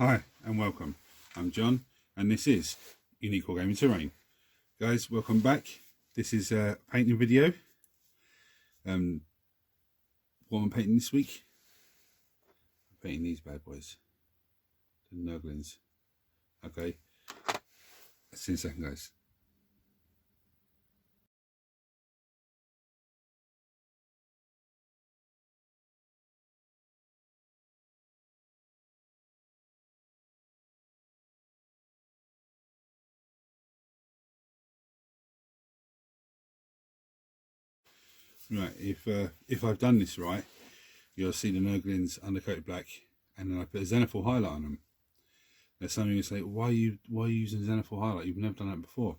Hi and welcome. I'm John and this is Unique Wargaming Terrain. Guys, welcome back. This is a painting video. What I'm painting this week? I'm painting these bad boys. The Nurglings. Okay. See you in a second, guys. Right, if I've done this right, you'll see the Nurglings undercoated black, and then I put a Zenithal highlight on them. There's some of you say, why are you using Zenithal highlight? You've never done that before.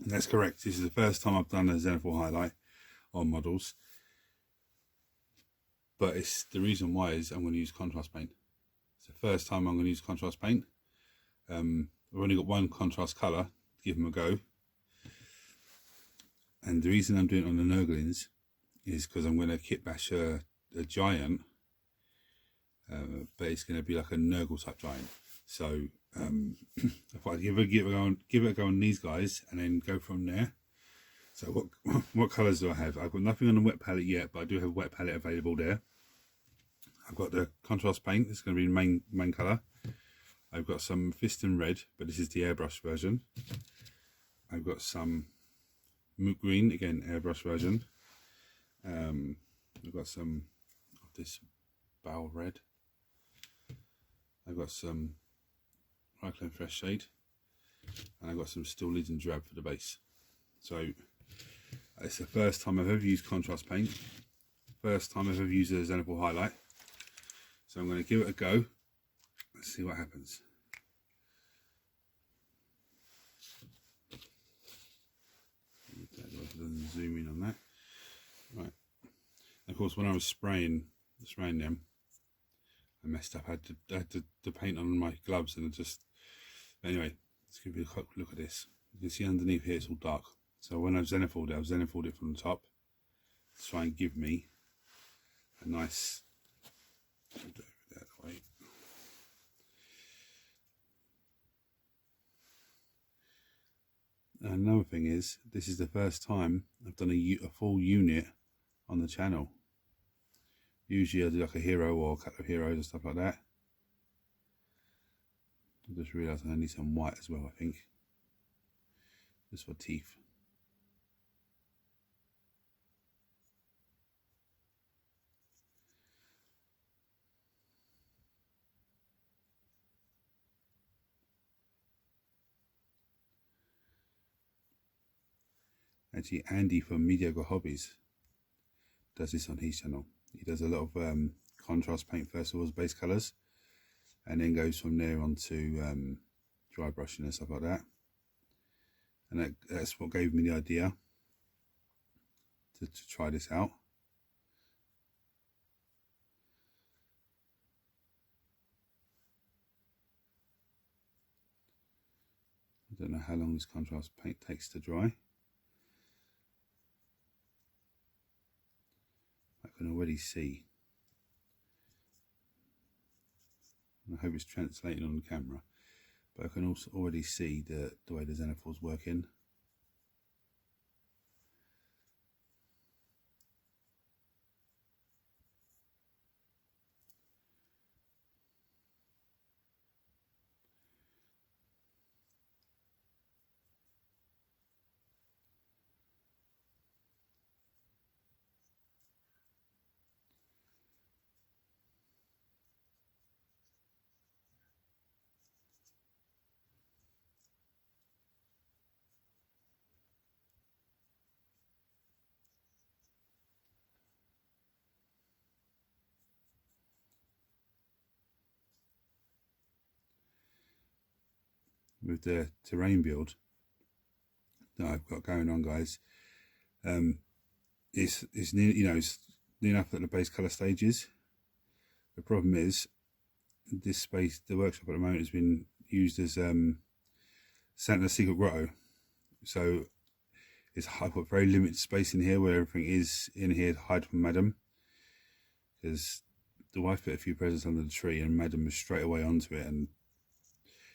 And that's correct. This is the first time I've done a Zenithal highlight on models. But it's the reason why is I'm going to use contrast paint. It's the first time I'm going to use contrast paint. I've only got one contrast colour to give them a go. And the reason I'm doing it on the Nurglings is because I'm going to kit bash a giant, but it's going to be like a Nurgle type giant. So if I give it a go on these guys and then go from there. So what colours do I have? I've got nothing on the wet palette yet, but I do have a wet palette available there. I've got the contrast paint. It's going to be the main colour. I've got some Fiston red, but this is the airbrush version. I've got some Moot green, again airbrush version. I've got some of this Bowl red. I've got some Cyclone Fresh shade, and I've got some Steel Legion drab for the base. So it's the first time I've ever used contrast paint. First time I've ever used a Zenithal highlight. So I'm going to give it a go. Let's see what happens. Zoom in on that. Right. And of course, when I was spraying them, I messed up. I had the paint on my gloves, and anyway, let's give you a quick look at this. You can see underneath here it's all dark. So when I've Zenithal it from the top to try and give me a nice. Another thing is, this is the first time I've done a full unit on the channel. Usually I do like a hero or a couple of heroes and stuff like that. I just realised I need some white as well, I think. Just for teeth. Actually, Andy from Mediocre Hobbies does this on his channel. He does a lot of contrast paint first of all as base colours, and then goes from there on to dry brushing and stuff like that. And that's what gave me the idea to try this out. I don't know how long this contrast paint takes to dry. I can already see. I hope it's translating on the camera, but I can also already see the way the Zenithal's working. With the terrain build that I've got going on, guys, it's near, it's near enough at the base colour stages. The problem is this space, the workshop at the moment, has been used as Santa's Secret Grotto, so I've got very limited space in here where everything is in here to hide from Madam, because the wife put a few presents under the tree, and Madam was straight away onto it, and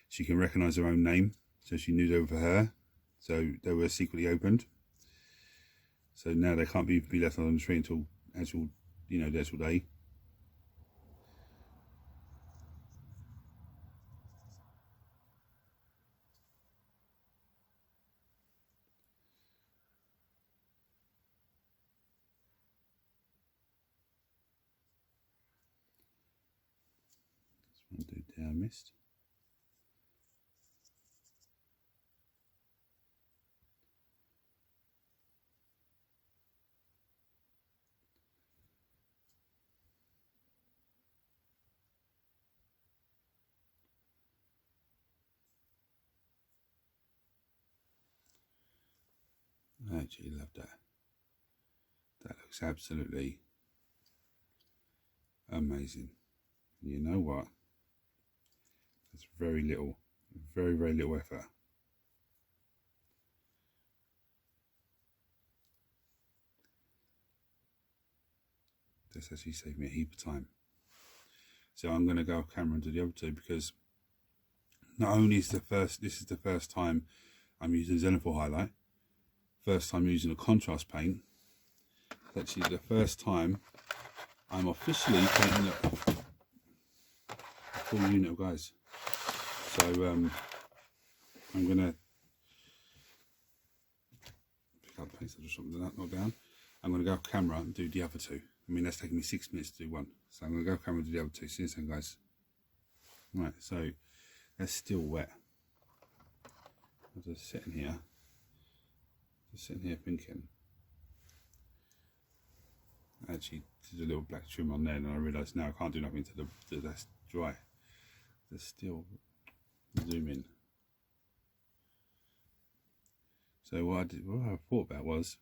she can recognise her own name, so she knew they were for her. So they were secretly opened. So now they can't be left on the tree until actual, the actual day. This one do down mist. I actually love that. That looks absolutely amazing. You know what? That's very little, very little effort. This actually saved me a heap of time. So I'm going to go off camera and do the other two, because not only is this is the first time I'm using Zenithal highlight, first time using a contrast paint. It's actually the first time I'm officially painting a full unit of guys. So I'm gonna pick up the paints or something like that, not down. I'm gonna go off camera and do the other two. I mean, that's taking me 6 minutes to do one. So I'm gonna go off camera and do the other two. See you soon, guys. Right, so that's still wet. I'm just sitting here thinking, I actually did a little black trim on there, and I realised now I can't do nothing to that's dry. There's still zoom in. So what I thought about was,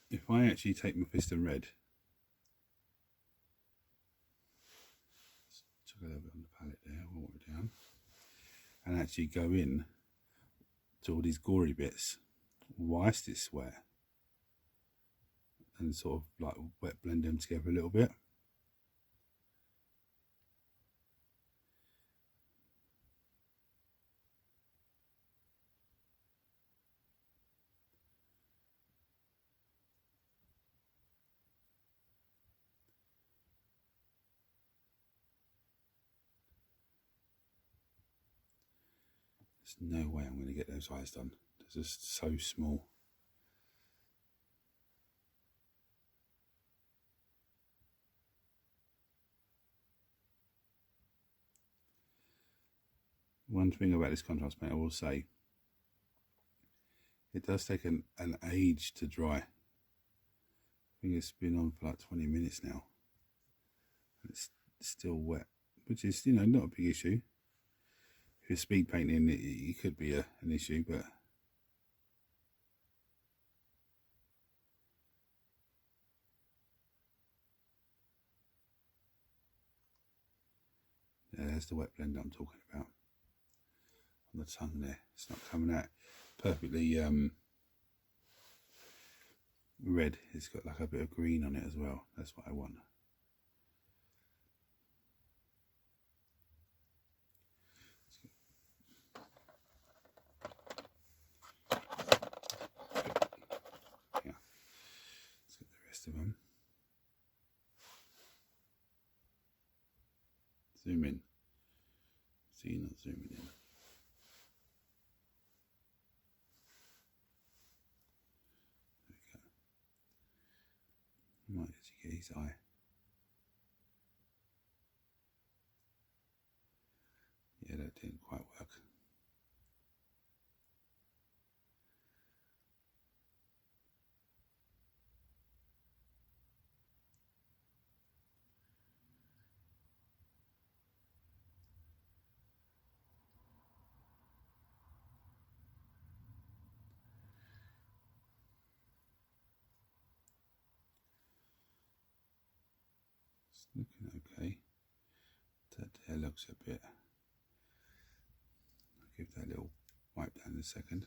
if I actually take my piston red, chuck a little bit on the palette there, water down, and actually go in to all these gory bits whilst it's wet, and sort of like wet blend them together a little bit. There's no way I'm going to get those eyes done. They're just so small. One thing about this contrast paint I will say, it does take an age to dry. I think it's been on for like 20 minutes now. It's still wet, which is, not a big issue. If you're speed painting, it could be an issue, but yeah, there's the wet blend I'm talking about on the tongue there. It's not coming out perfectly red. It's got like a bit of green on it as well. That's what I want. Yeah, let's get the rest of them. Zoom in. So you're not zooming in. There we go. I might actually get his eye. Yeah, that didn't quite work. Looking okay. That there looks a bit. I'll give that a little wipe down in a second.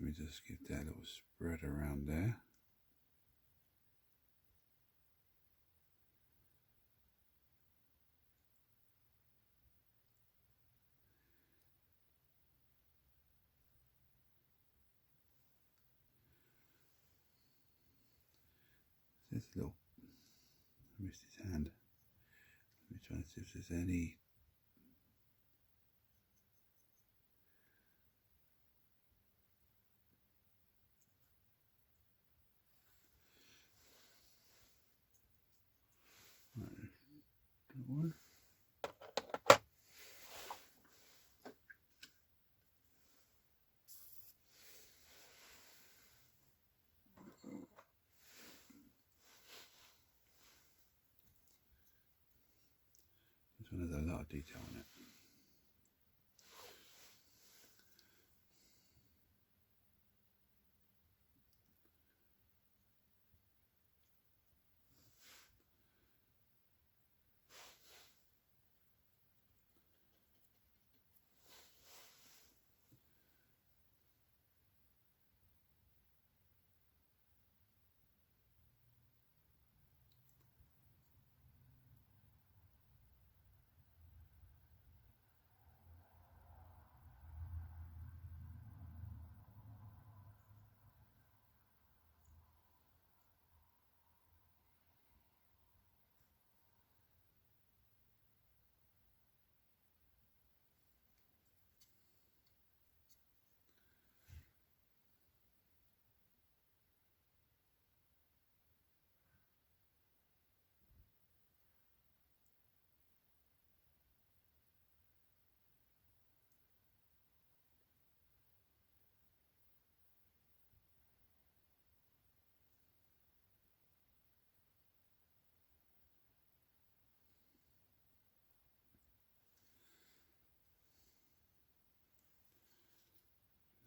Let me just give that a little spread around there. This little, I missed his hand. Let me try and see if there's any. That one. This one has a lot of detail on it.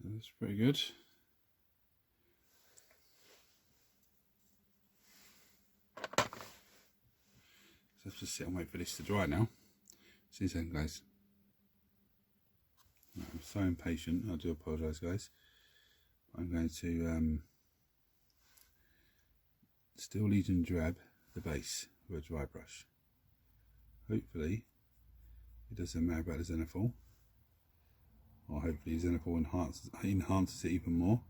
That's pretty good. So I have to sit and wait for this to dry now. See you soon, guys. Right, I'm so impatient. I do apologise, guys. I'm going to Steel Legion drab the base with a dry brush. Hopefully, it doesn't matter about the Zenithal. Or hopefully Zenithal enhances it even more.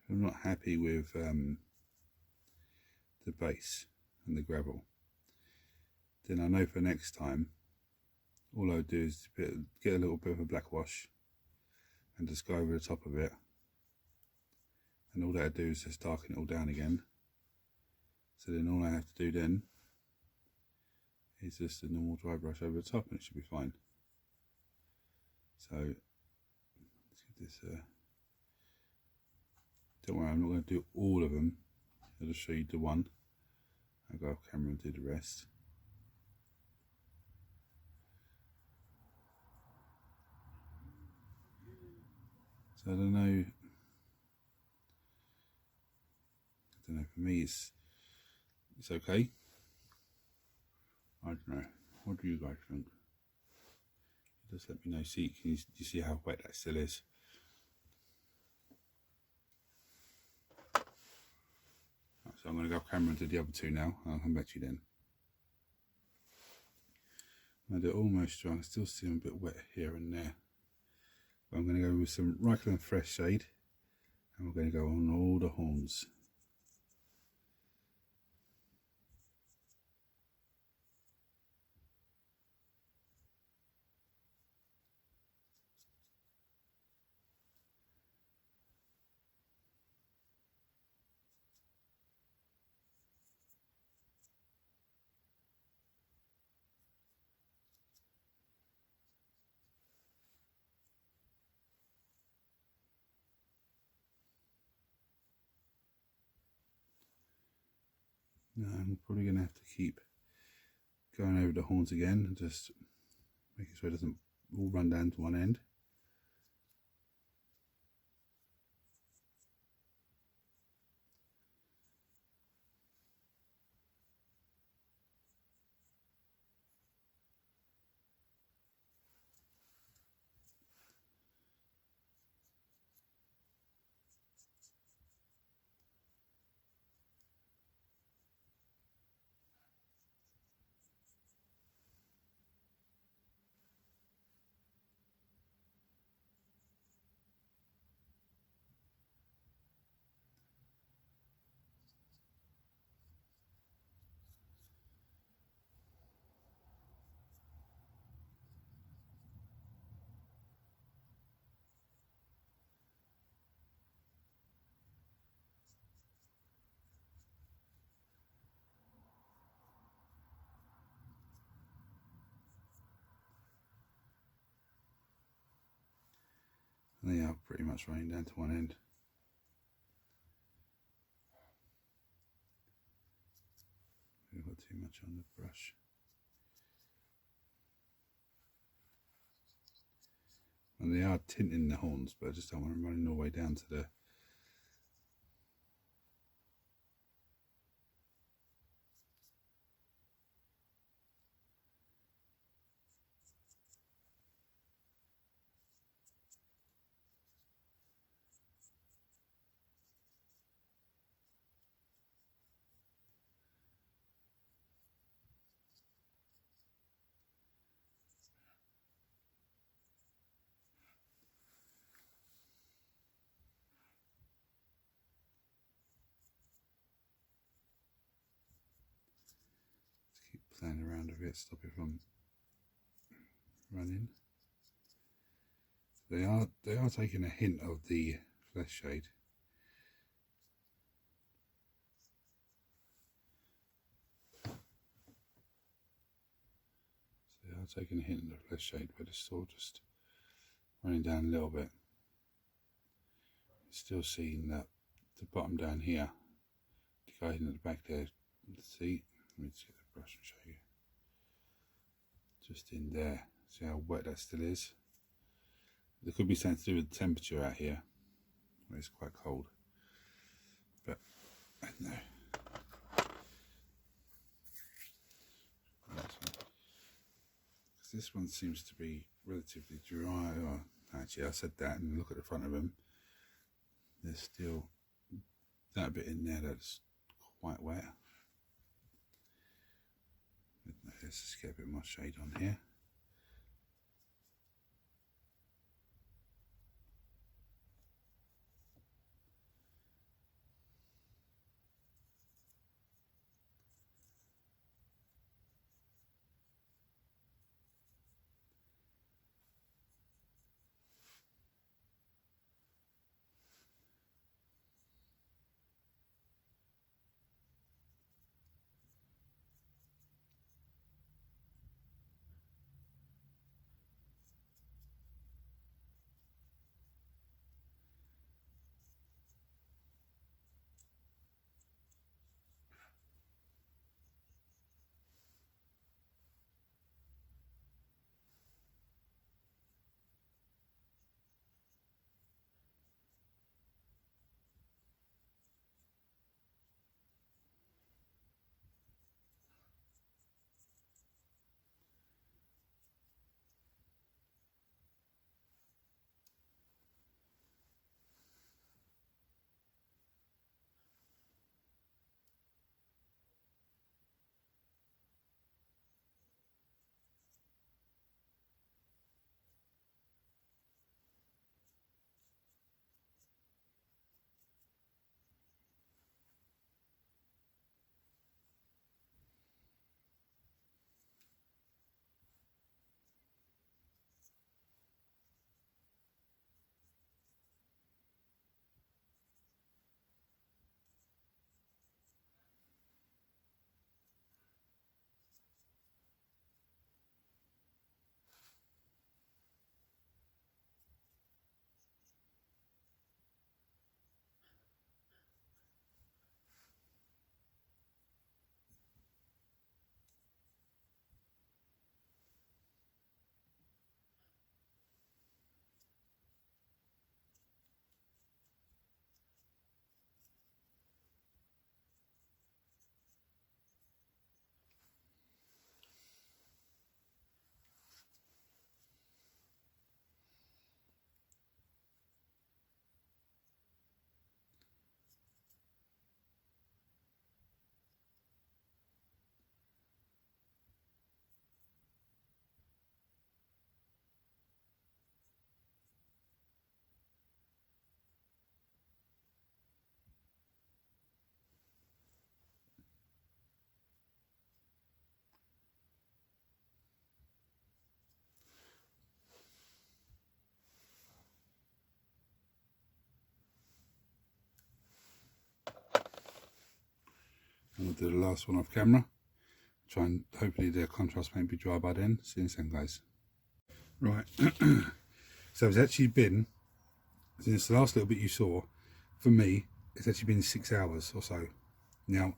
I'm not happy with the base and the gravel, then I know for next time all I'll do is get a little bit of a black wash and just go over the top of it, and all that I do is just darken it all down again. So then all I have to do then is just a normal dry brush over the top and it should be fine. So let's get this don't worry, I'm not going to do all of them. I'll just show you the one. I'll go off camera and do the rest. So I don't know, for me it's okay. I don't know, what do you guys think? Just let me know. See, can you see how wet that still is? So I'm going to go off camera and do the other two now. I'll come back to you then. Now they're almost dry. I still see them a bit wet here and there. But I'm going to go with some Reichland Fresh Shade, and we're going to go on all the horns. Now I'm probably going to have to keep going over the horns again and just making sure it doesn't all run down to one end. And they are pretty much running down to one end. We've got too much on the brush. And they are tinting the horns, but I just don't want them running all the way down to the keep playing around a bit, stop it from running. They are taking a hint of the flesh shade. So they are taking a hint of the flesh shade, but it's still just running down a little bit. Still seeing that the bottom down here, the guy in the back there. See, let me just get the brush and show you. Just in there, see how wet that still is. There could be something to do with the temperature out here. It's quite cold, but I don't know. Because this one seems to be relatively dry. Oh, actually, I said that, and look at the front of them. There's still that bit in there that's quite wet. Let's just get a bit more shade on here. And we'll do the last one off camera. Try and hopefully the contrast paint be dry by then. See you soon, guys. Right, so it's actually been, since the last little bit you saw, for me, it's actually been 6 hours or so. Now,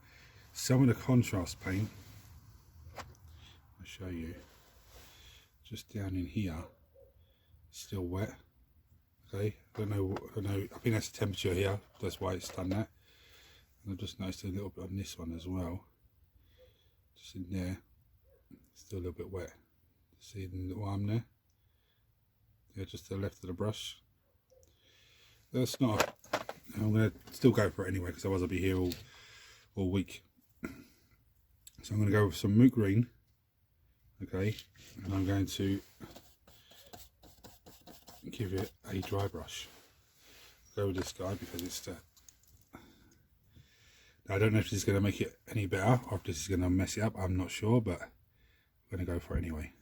some of the contrast paint, I'll show you, just down in here, still wet. Okay, I don't know, I think that's the temperature here, that's why it's done that. And I've just noticed a little bit on this one as well, just in there, still a little bit wet. See the little arm there? Yeah, just to the left of the brush. That's not, I'm going to still go for it anyway, because otherwise I'll be here all week. So I'm going to go with some moot green, okay, and I'm going to give it a dry brush. Go with this guy because it's now, I don't know if this is going to make it any better or if this is going to mess it up, I'm not sure, but I'm going to go for it anyway.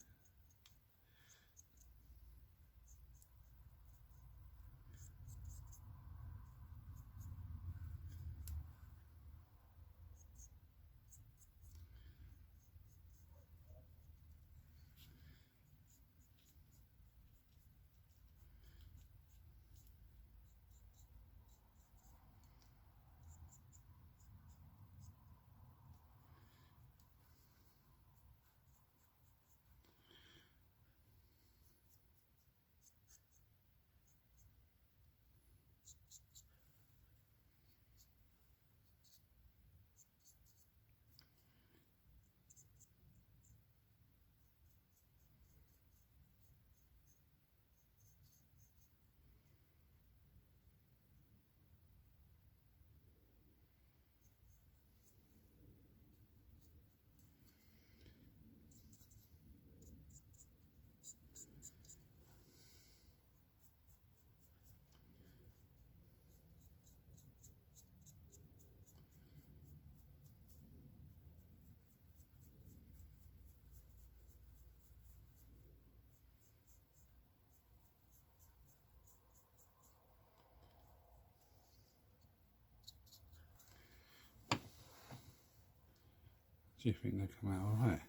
Do you think they come out alright?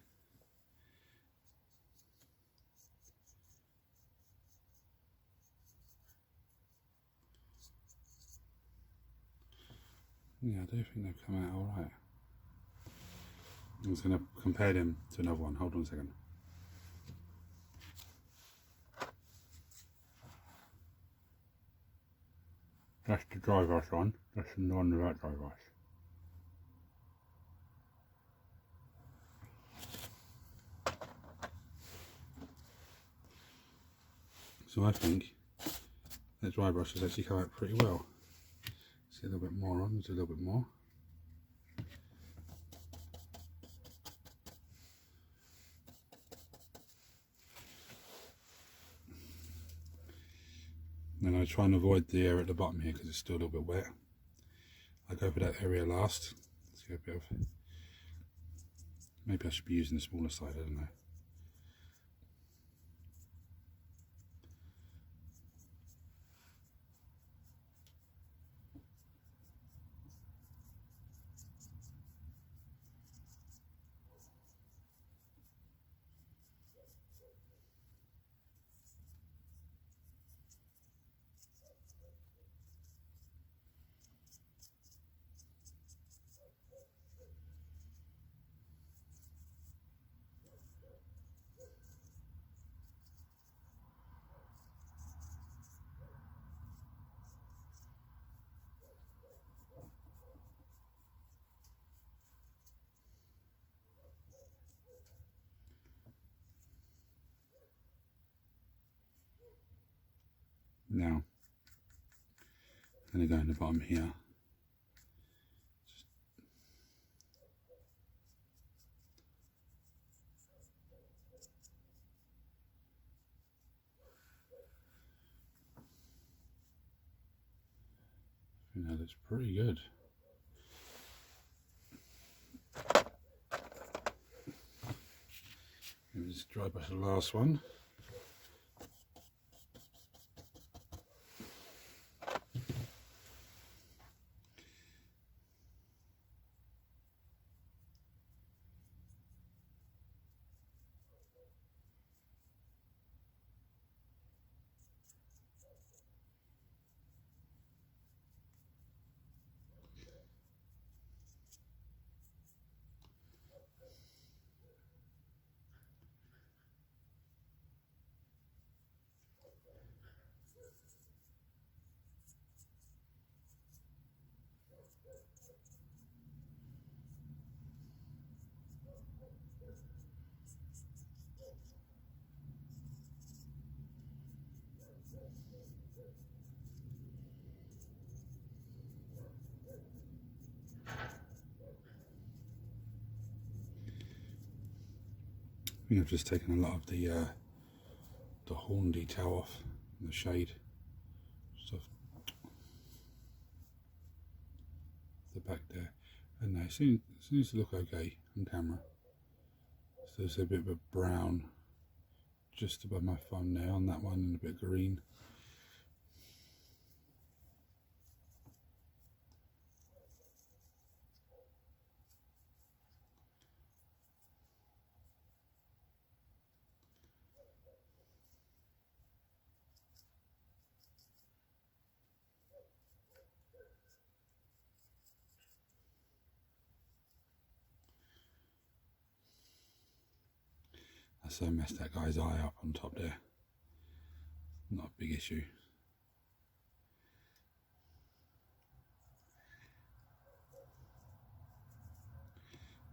Yeah, I do think they've come out alright. I'm just going to compare them to another one. Hold on a second. That's the dry brush one. That's the one without dry brush. So I think that dry brush has actually come out pretty well. See a little bit more on, there's a little bit more. And I try and avoid the area at the bottom here because it's still a little bit wet. I go for that area last. Let's get a bit of, maybe I should be using the smaller side, I don't know. Now, I'm going to go in the bottom here. I think that looks pretty good. Let's dry brush the last one. think I've just taken a lot of the horn detail off and the shade stuff. The back there, and they seems to look okay on camera. So there's a bit of a brown just above my thumb there on that one, and a bit of green. I so messed that guy's eye up on top there. Not a big issue.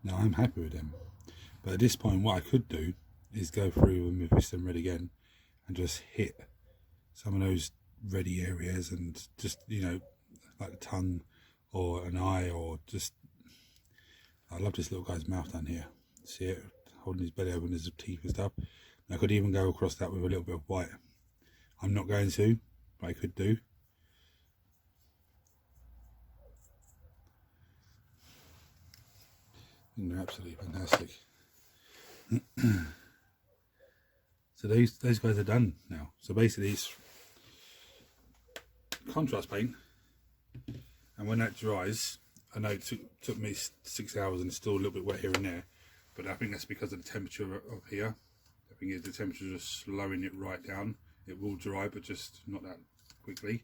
Now I'm happy with them, but at this point what I could do is go through and with them red again and just hit some of those ready areas, and just, you know, like the tongue or an eye, or just, I love this little guy's mouth down here. See it? Holding his belly open, his teeth and stuff. And I could even go across that with a little bit of white. I'm not going to, but I could do. And they're absolutely fantastic. So those guys are done now. So basically it's contrast paint, and when that dries, I know it took me 6 hours and it's still a little bit wet here and there, but I think that's because of the temperature of here. I think the temperature is just slowing it right down. It will dry, but just not that quickly.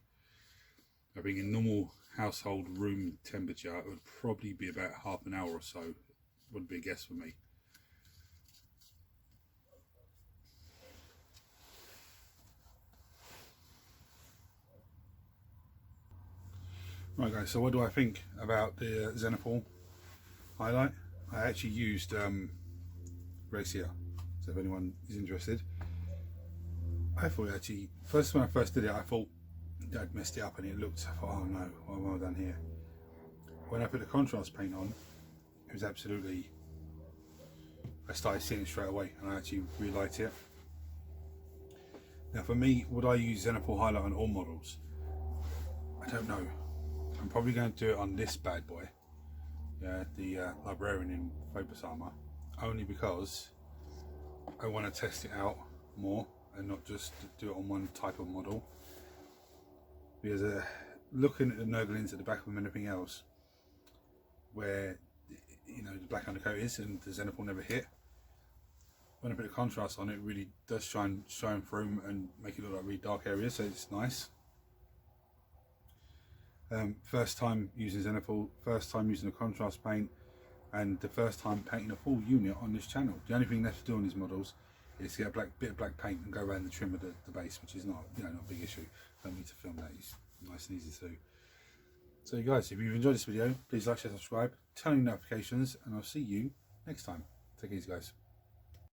I think in normal household room temperature, it would probably be about half an hour or so. Would be a guess for me. Right guys, so what do I think about the Xenophil highlight? I actually used Racia, so if anyone is interested. I thought actually, when I first did it, I thought I'd messed it up and it looked, oh no, what have I done here? When I put the contrast paint on, it was absolutely, I started seeing it straight away and I actually really liked it. Now for me, would I use Xenophil highlight on all models? I don't know. I'm probably going to do it on this bad boy, yeah, the Librarian in Focus Armor, only because I want to test it out more and not just do it on one type of model. Because looking at the Nurglings at the back of them and everything else, where, you know, the black undercoat is and the Xenophil never hit, when I put the contrast on, it really does shine through and make it look like really dark areas, so it's nice. First time using Xenophil, first time using a contrast paint, and the first time painting a full unit on this channel. The only thing left to do on these models is to get a bit of black paint and go around the trim of the base, which is not, you know, not a big issue. Don't need to film that, it's nice and easy to do. So you guys, if you've enjoyed this video, please like, share, subscribe, turn on notifications, and I'll see you next time. Take it easy guys.